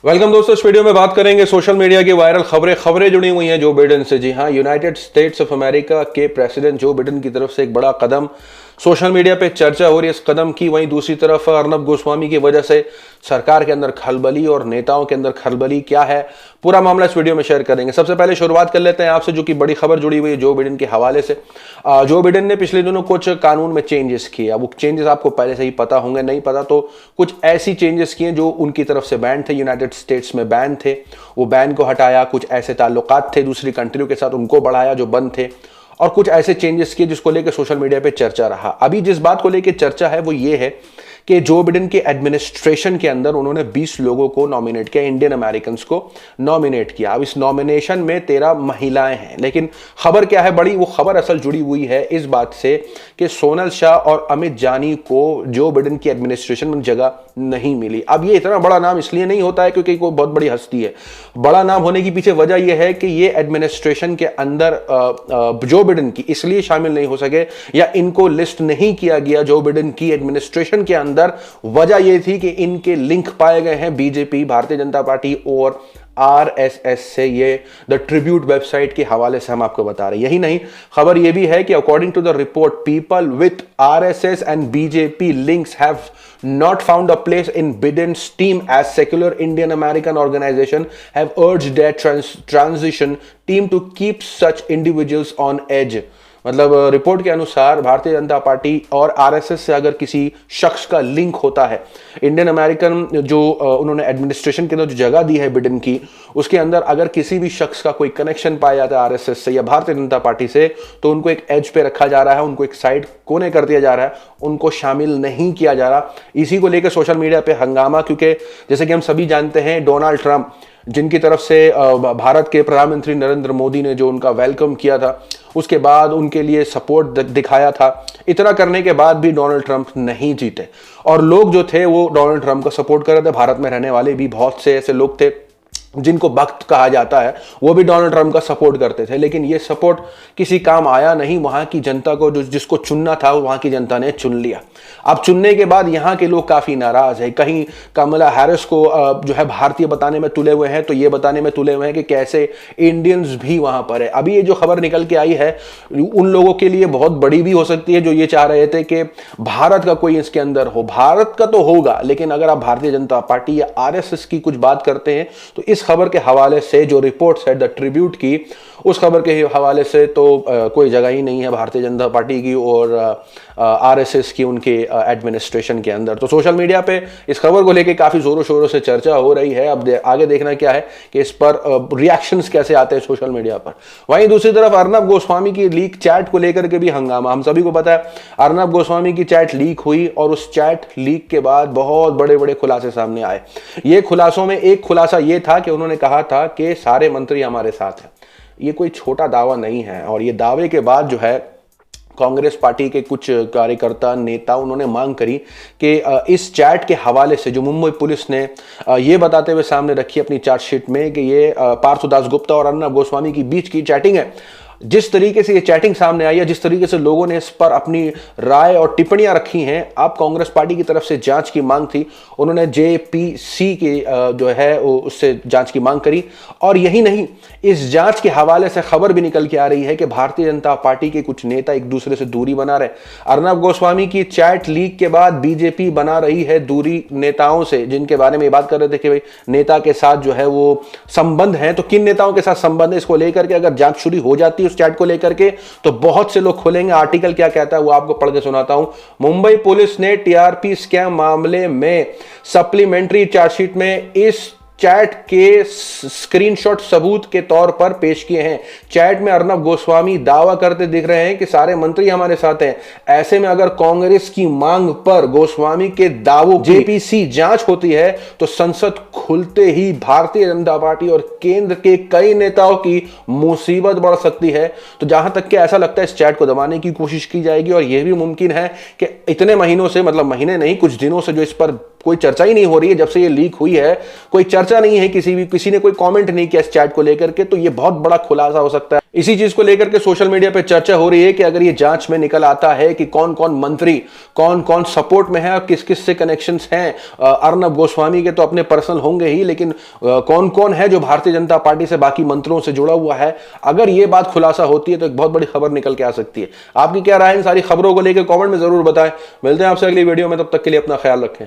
Welcome दोस्तों, इस video में बात करेंगे सोशल मीडिया की वायरल खबरें जुड़ी हुई हैं जो बिडेन से। जी हां, यूनाइटेड स्टेट्स ऑफ अमेरिका के प्रेसिडेंट जो बिडेन की तरफ से एक बड़ा कदम सोशल मीडिया पे चर्चा हो रही है इस कदम की। वहीं दूसरी तरफ अर्नब गोस्वामी की वजह से सरकार के अंदर खलबली और नेताओं के अंदर खलबली क्या है, पूरा मामला इस वीडियो में शेयर करेंगे। सबसे पहले शुरुआत कर लेते हैं आपसे जो कि बड़ी खबर जुड़ी हुई है जो बिडेन के हवाले से। जो बिडेन ने पिछले दिनों कुछ कानून में चेंजेस किए। अब वो चेंजेस आपको पहले से ही पता होंगे, नहीं पता तो कुछ ऐसी चेंजेस किए जो उनकी तरफ से बैन थे, यूनाइटेड स्टेट्स में बैन थे, वो बैन को हटाया। कुछ ऐसे ताल्लुकात थे दूसरी कंट्रियों के साथ, उनको बढ़ाया जो बंद थे, और कुछ ऐसे चेंजेस किए जिसको लेकर सोशल मीडिया पे चर्चा रहा। अभी जिस बात को लेकर चर्चा है वो ये है कि जो बिडेन के एडमिनिस्ट्रेशन के अंदर उन्होंने 20 लोगों को नॉमिनेट किया, इंडियन अमेरिकन को नॉमिनेट किया। अब इस नॉमिनेशन में 13 महिलाएं हैं, लेकिन खबर क्या है बड़ी, वो खबर असल जुड़ी हुई है इस बात से कि सोनल शाह और अमित जानी को जो बिडेन की एडमिनिस्ट्रेशन में जगह नहीं मिली। अब ये इतना बड़ा नाम इसलिए नहीं होता है क्योंकि कोई बहुत बड़ी हस्ती है। बड़ा नाम होने की पीछे वजह यह है कि ये एडमिनिस्ट्रेशन के अंदर जो बिडेन की इसलिए शामिल नहीं हो सके या इनको लिस्ट नहीं किया गया जो बिडेन की एडमिनिस्ट्रेशन के अंदर। वजह यह थी कि इनके लिंक पाए गए हैं बीजेपी, भारतीय जनता पार्टी और आरएसएस से। ये द ट्रिब्यूट वेबसाइट के हवाले से हम आपको बता रहे हैं। यही नहीं, खबर यह भी है कि according to the report people with RSS and BJP links have not found a place in Biden's team as secular Indian American organization have urged their transition team to keep such individuals on edge। मतलब report के अनुसार Bharatiya Janata party और RSS से अगर किसी शख्स का link होता है, इंडियन अमेरिकन जो उन्होंने एडमिनिस्ट्रेशन के अंदर जो जगह दी है बिडेन की, उसके अंदर अगर किसी भी शख्स का कोई कनेक्शन पाया जाता है आरएसएस से या भारतीय जनता पार्टी से, तो उनको एक एज पे रखा जा रहा है, उनको एक साइड कोने कर दिया जा रहा है, उनको शामिल नहीं किया जा रहा। इसी को लेकर सोशल मीडिया पे हंगामा, क्योंकि जैसे कि हम सभी जानते हैं डोनाल्ड ट्रंप जिनकी तरफ से भारत के प्रधानमंत्री नरेंद्र मोदी ने जो उनका वेलकम किया था, उसके बाद उनके लिए सपोर्ट दिखाया था, इतना करने के बाद भी डोनाल्ड ट्रंप नहीं जीते और लोग जो थे वो डोनाल्ड ट्रंप का सपोर्ट कर रहे थे। भारत में रहने वाले भी बहुत से ऐसे लोग थे जिनको भक्त कहा जाता है, वो भी डोनाल्ड ट्रंप का सपोर्ट करते थे, लेकिन ये सपोर्ट किसी काम आया नहीं। वहां की जनता को जिसको चुनना था वहां की जनता ने चुन लिया। अब चुनने के बाद यहाँ के लोग काफी नाराज है। कहीं कमला हैरिस को जो है भारतीय बताने में तुले हुए हैं, तो ये बताने में तुले हुए हैं कि कैसे इंडियंस भी वहां पर है। अभी ये जो खबर निकल के आई है उन लोगों के लिए बहुत बड़ी भी हो सकती है जो ये चाह रहे थे कि भारत का कोई इसके अंदर हो। भारत का तो होगा, लेकिन अगर आप भारतीय जनता पार्टी या आरएसएस की कुछ बात करते हैं तो इस खबर के हवाले से जो रिपोर्ट्स है द ट्रिब्यूट की, उस खबर के हवाले से तो कोई जगह ही नहीं है भारतीय जनता पार्टी की और आरएसएस की उनके एडमिनिस्ट्रेशन के अंदर। तो सोशल मीडिया पे इस खबर को लेके काफी जोरों शोरों से चर्चा हो रही है। अब आगे देखना क्या है कि इस पर रिएक्शंस कैसे आते हैं सोशल मीडिया पर। वहीं दूसरी तरफ अर्नब गोस्वामी की लीक चैट को लेकर के भी हंगामा। हम सभी को पता है अर्नब गोस्वामी की चैट लीक हुई और उस चैट लीक के बाद बहुत बड़े बड़े खुलासे सामने आए। ये खुलासों में एक खुलासा ये था कि उन्होंने कहा था कि सारे मंत्री हमारे साथ हैं। ये कोई छोटा दावा नहीं है और ये दावे के बाद जो है कांग्रेस पार्टी के कुछ कार्यकर्ता नेता उन्होंने मांग करी कि इस चैट के हवाले से जो मुंबई पुलिस ने ये बताते हुए सामने रखी अपनी चार्जशीट में कि ये पार्थ दासगुप्ता और अर्नब गोस्वामी के बीच की चैटिंग है। जिस तरीके से ये चैटिंग सामने आई है, जिस तरीके से लोगों ने इस पर अपनी राय और टिप्पणियां रखी हैं, अब कांग्रेस पार्टी की तरफ से जांच की मांग थी। उन्होंने जेपीसी के जो है उससे जांच की मांग करी और यही नहीं, इस जांच के हवाले से खबर भी निकल के आ रही है कि भारतीय जनता पार्टी के कुछ नेता एक दूसरे से दूरी बना रहे। अर्नब गोस्वामी की चैट लीक के बाद बीजेपी बना रही है दूरी नेताओं से, जिनके बारे में बात कर रहे थे कि भाई नेता के साथ जो है वो संबंध है, तो किन नेताओं के साथ संबंध है, इसको लेकर के अगर जांच शुरू हो जाती है उस चैट को लेकर के तो बहुत से लोग खुलेंगे। आर्टिकल क्या कहता है वो आपको पढ़ के सुनाता हूं। मुंबई पुलिस ने टीआरपी स्कैम मामले में सप्लीमेंट्री चार्जशीट में इस चैट के स्क्रीनशॉट सबूत के तौर पर पेश किए हैं। चैट में अर्नब गोस्वामी दावा करते दिख रहे हैं कि सारे मंत्री हमारे साथ हैं। ऐसे में अगर कांग्रेस की मांग पर गोस्वामी के दावों जेपीसी जांच होती है तो संसद खुलते ही भारतीय जनता पार्टी और केंद्र के कई नेताओं की मुसीबत बढ़ सकती है। तो जहां तक कि ऐसा लगता है इस चैट को दबाने की कोशिश की जाएगी और यह भी मुमकिन है कि इतने महीनों से, मतलब महीने नहीं कुछ दिनों से जो इस पर कोई चर्चा ही नहीं हो रही है जब से ये लीक हुई है, कोई चर्चा नहीं है, किसी ने कोई कमेंट नहीं किया इस चैट को लेकर के, तो ये बहुत बड़ा खुलासा हो सकता है। इसी चीज को लेकर के सोशल मीडिया पे चर्चा हो रही है कि अगर ये जांच में निकल आता है कि कौन कौन मंत्री कौन कौन सपोर्ट में है और किस किस से कनेक्शंस हैं, अर्नब गोस्वामी के तो अपने पर्सनल होंगे ही, लेकिन कौन कौन है जो भारतीय जनता पार्टी से बाकी मंत्रियों से जुड़ा हुआ है, अगर ये बात खुलासा होती है तो एक बहुत बड़ी खबर निकल के आ सकती है। आपकी क्या राय है इन सारी खबरों को लेकर कमेंट में जरूर बताएं। मिलते हैं आपसे अगली वीडियो में, तब तक के लिए अपना ख्याल रखें।